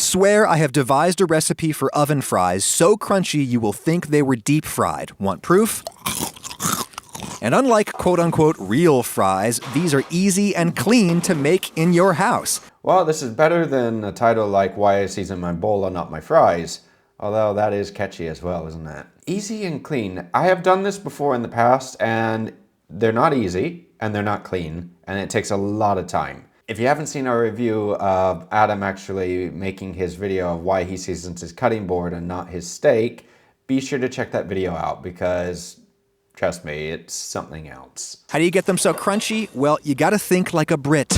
swear I have devised a recipe for oven fries so crunchy you will think they were deep fried. Want proof? And unlike quote-unquote real fries, these are easy and clean to make in your house. Well, this is better than a title like Why I Season My Bowl and Not My Fries. Although that is catchy as well, isn't it? Easy and clean. I have done this before in the past, and they're not easy, and they're not clean, and it takes a lot of time. If you haven't seen our review of Adam actually making his video of why he seasons his cutting board and not his steak, be sure to check that video out because, trust me, it's something else. How do you get them so crunchy? Well, you gotta think like a Brit.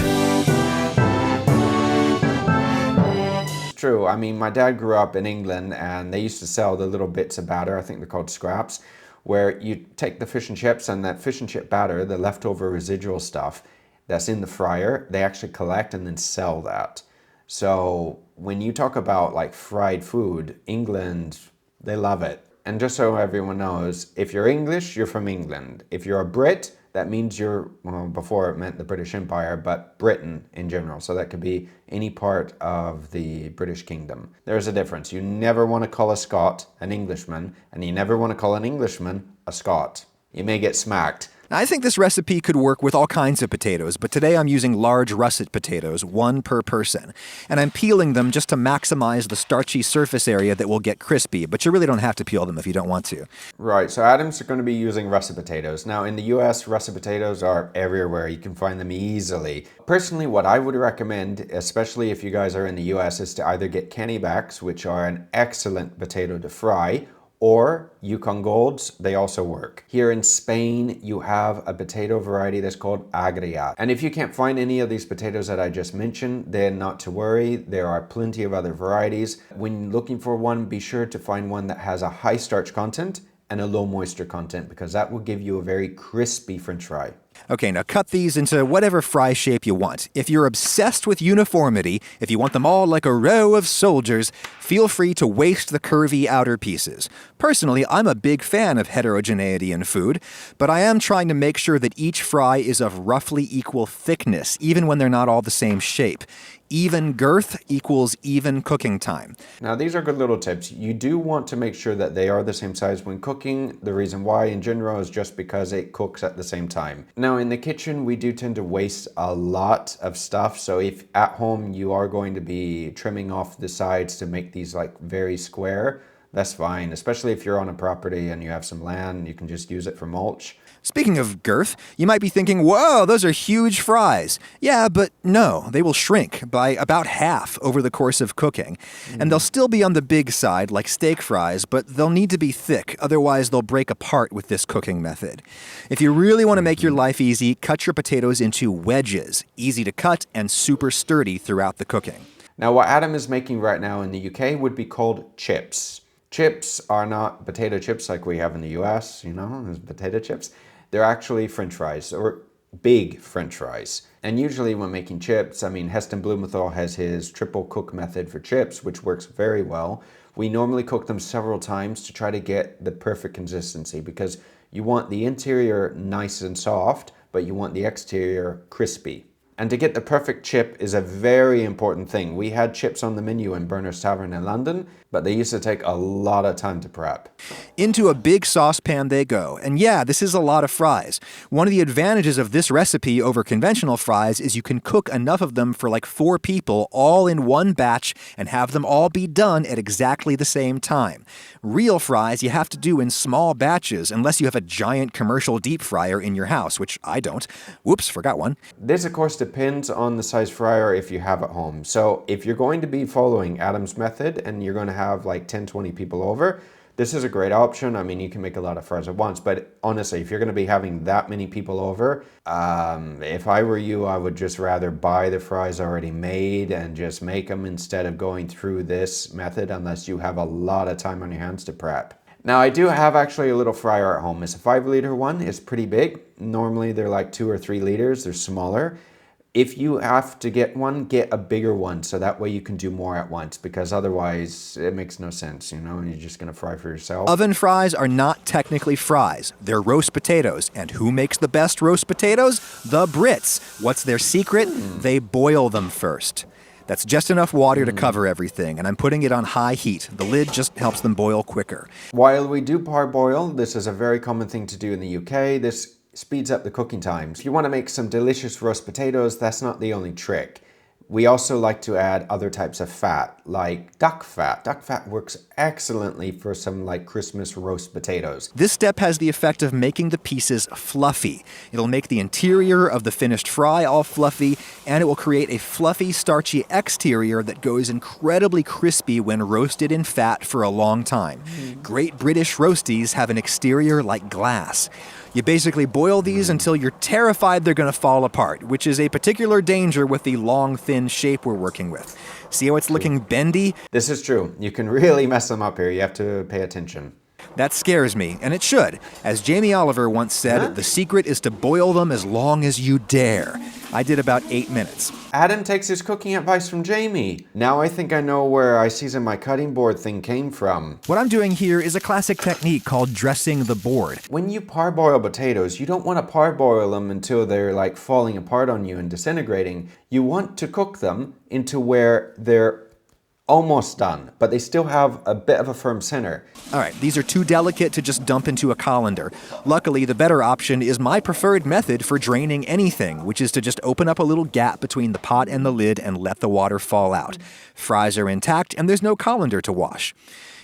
True. I mean, my dad grew up in England and they used to sell the little bits of batter, I think they're called scraps, where you take the fish and chips and that fish and chip batter, the leftover residual stuff that's in the fryer, they actually collect and then sell that. So when you talk about like fried food, England, they love it. And just so everyone knows, if you're English, you're from England. If you're a Brit, that means you're, well, before it meant the British Empire, but Britain in general. So that could be any part of the British Kingdom. There's a difference. You never want to call a Scot an Englishman, and you never want to call an Englishman a Scot. You may get smacked. I think this recipe could work with all kinds of potatoes, but today I'm using large russet potatoes, 1 per person. And I'm peeling them just to maximize the starchy surface area that will get crispy, but you really don't have to peel them if you don't want to. Right, so Adam's going to be using russet potatoes. Now in the US, russet potatoes are everywhere. You can find them easily. Personally, what I would recommend, especially if you guys are in the US, is to either get Kennybacks, which are an excellent potato to fry, or Yukon Golds, they also work. Here in Spain, you have a potato variety that's called agria. And if you can't find any of these potatoes that I just mentioned, then not to worry, there are plenty of other varieties. When looking for one, be sure to find one that has a high starch content and a low moisture content, because that will give you a very crispy French fry. Okay, now cut these into whatever fry shape you want. If you're obsessed with uniformity, if you want them all like a row of soldiers, feel free to waste the curvy outer pieces. Personally, I'm a big fan of heterogeneity in food, but I am trying to make sure that each fry is of roughly equal thickness, even when they're not all the same shape. Even girth equals even cooking time. Now these are good little tips. You do want to make sure that they are the same size when cooking. The reason why in general is just because it cooks at the same time. Now in the kitchen, we do tend to waste a lot of stuff. So if at home you are going to be trimming off the sides to make these like very square, that's fine. Especially if you're on a property and you have some land, you can just use it for mulch. Speaking of girth, you might be thinking, whoa, those are huge fries. Yeah, but no, they will shrink by about half over the course of cooking. And they'll still be on the big side, like steak fries, but they'll need to be thick, otherwise they'll break apart with this cooking method. If you really want to make your life easy, cut your potatoes into wedges, easy to cut and super sturdy throughout the cooking. Now what Adam is making right now in the UK would be called chips. Chips are not potato chips like we have in the US, you know, there's potato chips. They're actually French fries, or big French fries. And usually when making chips, I mean, Heston Blumenthal has his triple cook method for chips, which works very well. We normally cook them several times to try to get the perfect consistency, because you want the interior nice and soft, but you want the exterior crispy. And to get the perfect chip is a very important thing. We had chips on the menu in Berners Tavern in London, but they used to take a lot of time to prep. Into a big saucepan they go. And yeah, this is a lot of fries. One of the advantages of this recipe over conventional fries is you can cook enough of them for like 4 people all in one batch and have them all be done at exactly the same time. Real fries you have to do in small batches unless you have a giant commercial deep fryer in your house, which I don't. Whoops, forgot one. This of course depends on the size fryer if you have at home. So if you're going to be following Adam's method and you're going to have like 10-20 people over, this is a great option. I mean, you can make a lot of fries at once, but honestly, if you're going to be having that many people over, if I were you, I would just rather buy the fries already made and just make them instead of going through this method, unless you have a lot of time on your hands to prep. Now I do have actually a little fryer at home. It's a 5-liter one. It's pretty big. Normally they're like 2 or 3 liters. They're smaller. If you have to get one, get a bigger one, so that way you can do more at once, because otherwise it makes no sense, you know, and you're just gonna fry for yourself. Oven fries are not technically fries. They're roast potatoes. And who makes the best roast potatoes? The Brits. What's their secret? They boil them first. That's just enough water to cover everything, and I'm putting it on high heat. The lid just helps them boil quicker. While we do parboil, this is a very common thing to do in the UK. This speeds up the cooking time. If you want to make some delicious roast potatoes, that's not the only trick. We also like to add other types of fat, like duck fat. Duck fat works excellently for some like Christmas roast potatoes. This step has the effect of making the pieces fluffy. It'll make the interior of the finished fry all fluffy, and it will create a fluffy, starchy exterior that goes incredibly crispy when roasted in fat for a long time. Great British roasties have an exterior like glass. You basically boil these until you're terrified they're going to fall apart, which is a particular danger with the long, thin shape we're working with. See how it's looking bendy? This is true. You can really mess them up here. You have to pay attention. That scares me, and it should. As Jamie Oliver once said, the secret is to boil them as long as you dare. I did about 8 minutes. Adam takes his cooking advice from Jamie. Now I think I know where I season my cutting board thing came from. What I'm doing here is a classic technique called dressing the board. When you parboil potatoes, you don't want to parboil them until they're like falling apart on you and disintegrating. You want to cook them into where they're almost done, but they still have a bit of a firm center. All right, these are too delicate to just dump into a colander. Luckily, the better option is my preferred method for draining anything, which is to just open up a little gap between the pot and the lid and let the water fall out. Fries are intact, and there's no colander to wash.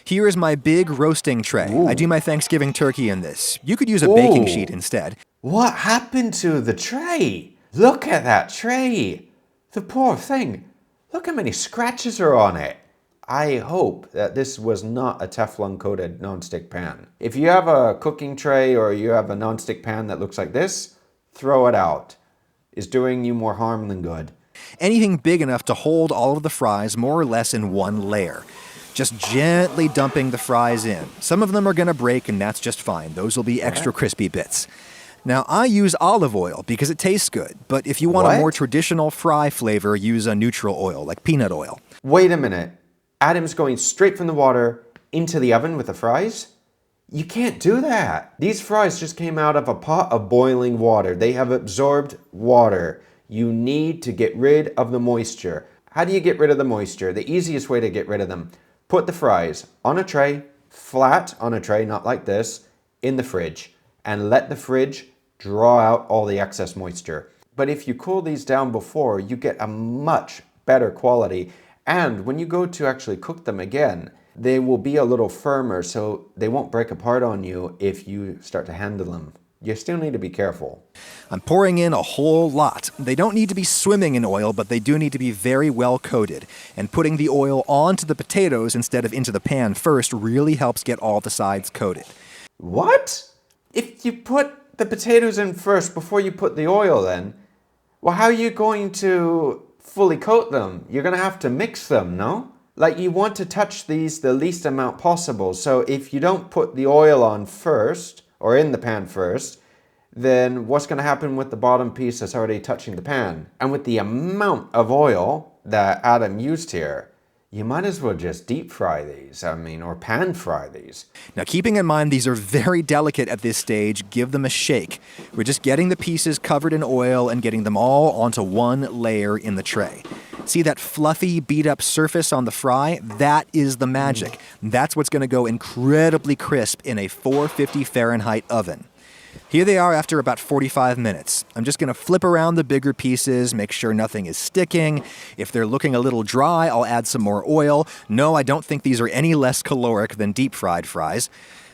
Here is my big roasting tray. I do my Thanksgiving turkey in this. You could use a baking sheet instead. What happened to the tray? Look at that tray. The poor thing. Look how many scratches are on it. I hope that this was not a Teflon coated nonstick pan. If you have a cooking tray or you have a nonstick pan that looks like this, throw it out. It's doing you more harm than good. Anything big enough to hold all of the fries more or less in one layer. Just gently dumping the fries in. Some of them are going to break, and that's just fine. Those will be extra crispy bits. Now, I use olive oil because it tastes good, but if you want a more traditional fry flavor, use a neutral oil, like peanut oil. Wait a minute. Adam's going straight from the water into the oven with the fries? You can't do that. These fries just came out of a pot of boiling water. They have absorbed water. You need to get rid of the moisture. How do you get rid of the moisture? The easiest way to get rid of them. Put the fries on a tray, flat on a tray, not like this, in the fridge, and let the fridge draw out all the excess moisture. But if you cool these down before, you get a much better quality. And when you go to actually cook them again, they will be a little firmer, so they won't break apart on you if you start to handle them. You still need to be careful. I'm pouring in a whole lot. They don't need to be swimming in oil, but they do need to be very well coated. And putting the oil onto the potatoes instead of into the pan first really helps get all the sides coated. What? If you put the potatoes in first before you put the oil in, well, how are you going to fully coat them? You're going to have to mix them, no? Like, you want to touch these the least amount possible. So if you don't put the oil on first, or in the pan first, then what's going to happen with the bottom piece that's already touching the pan? And with the amount of oil that Adam used here, you might as well just deep fry these, or pan fry these. Now, keeping in mind these are very delicate at this stage, give them a shake. We're just getting the pieces covered in oil and getting them all onto one layer in the tray. See that fluffy, beat-up surface on the fry? That is the magic. That's what's going to go incredibly crisp in a 450 Fahrenheit oven. Here they are after about 45 minutes. I'm just going to flip around the bigger pieces, make sure nothing is sticking. If they're looking a little dry, I'll add some more oil. No, I don't think these are any less caloric than deep-fried fries.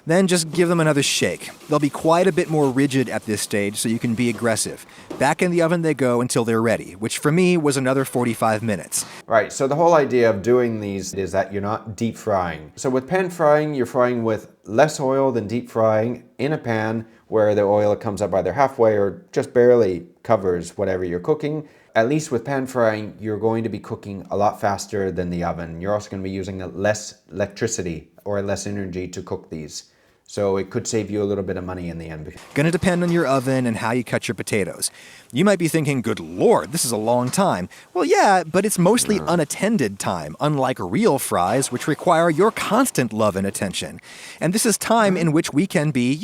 Then just give them another shake. They'll be quite a bit more rigid at this stage, so you can be aggressive. Back in the oven they go until they're ready, which for me was another 45 minutes. Right, so the whole idea of doing these is that you're not deep frying. So with pan frying, you're frying with less oil than deep frying in a pan where the oil comes up either halfway or just barely covers whatever you're cooking. At least with pan frying, you're going to be cooking a lot faster than the oven. You're also going to be using less electricity or less energy to cook these. So it could save you a little bit of money in the end. Gonna depend on your oven and how you cut your potatoes. You might be thinking, good lord, this is a long time. Well, yeah, but it's mostly unattended time, unlike real fries, which require your constant love and attention. And this is time in which we can be,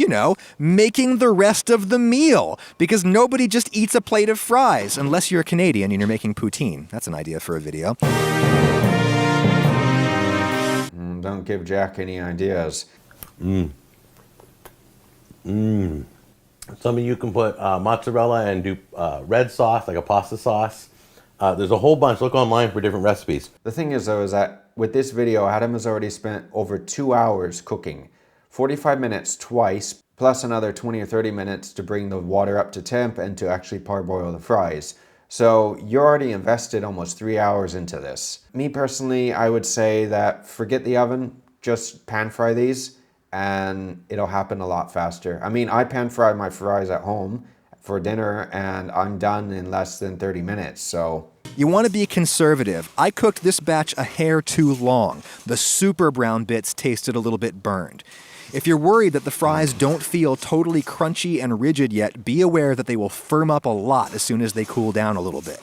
making the rest of the meal, because nobody just eats a plate of fries, unless you're a Canadian and you're making poutine. That's an idea for a video. Don't give Jack any ideas. Some of you can put mozzarella and do red sauce, like a pasta sauce. There's a whole bunch. Look online for different recipes. The thing is, though, is that with this video, Adam has already spent over 2 hours cooking. 45 minutes twice, plus another 20 or 30 minutes to bring the water up to temp and to actually parboil the fries. So you're already invested almost 3 hours into this. Me personally, I would say that forget the oven, just pan fry these, and it'll happen a lot faster. I mean, I pan fry my fries at home for dinner and I'm done in less than 30 minutes, so. You want to be conservative. I cooked this batch a hair too long. The super brown bits tasted a little bit burned. If you're worried that the fries don't feel totally crunchy and rigid yet, be aware that they will firm up a lot as soon as they cool down a little bit.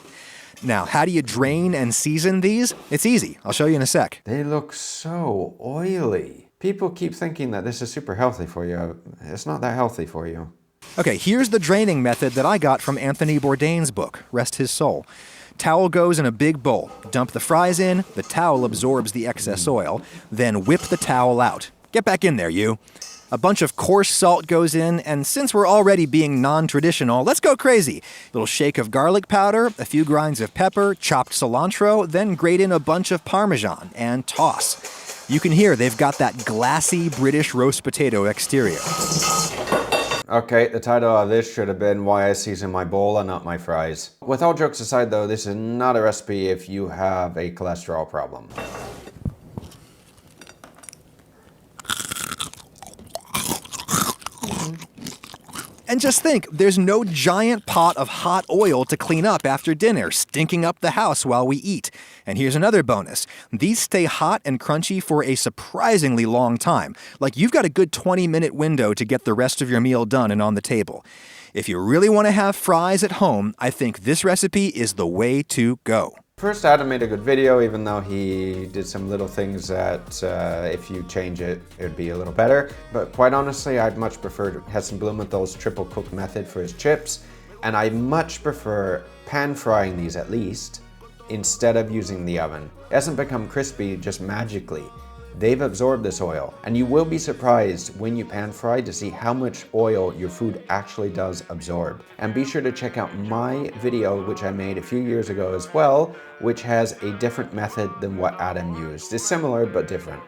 Now, how do you drain and season these? It's easy. I'll show you in a sec. They look so oily. People keep thinking that this is super healthy for you. It's not that healthy for you. Okay, here's the draining method that I got from Anthony Bourdain's book, Rest His Soul. Towel goes in a big bowl. Dump the fries in, the towel absorbs the excess oil, then whip the towel out. Get back in there, you. A bunch of coarse salt goes in, and since we're already being non-traditional, let's go crazy. Little shake of garlic powder, a few grinds of pepper, chopped cilantro, then grate in a bunch of Parmesan, and toss. You can hear they've got that glassy British roast potato exterior. Okay, the title of this should have been Why I Season My Bowl and Not My Fries. With all jokes aside though, this is not a recipe if you have a cholesterol problem. And just think, there's no giant pot of hot oil to clean up after dinner, stinking up the house while we eat. And here's another bonus. These stay hot and crunchy for a surprisingly long time. Like you've got a good 20-minute window to get the rest of your meal done and on the table. If you really want to have fries at home, I think this recipe is the way to go. First, Adam made a good video, even though he did some little things that if you change it, it would be a little better. But quite honestly, I'd much prefer Heston Blumenthal's triple cook method for his chips. And I much prefer pan frying these at least, instead of using the oven. It hasn't become crispy just magically. They've absorbed this oil, and you will be surprised when you pan fry to see how much oil your food actually does absorb. And be sure to check out my video, which I made a few years ago as well, which has a different method than what Adam used. It's similar, but different.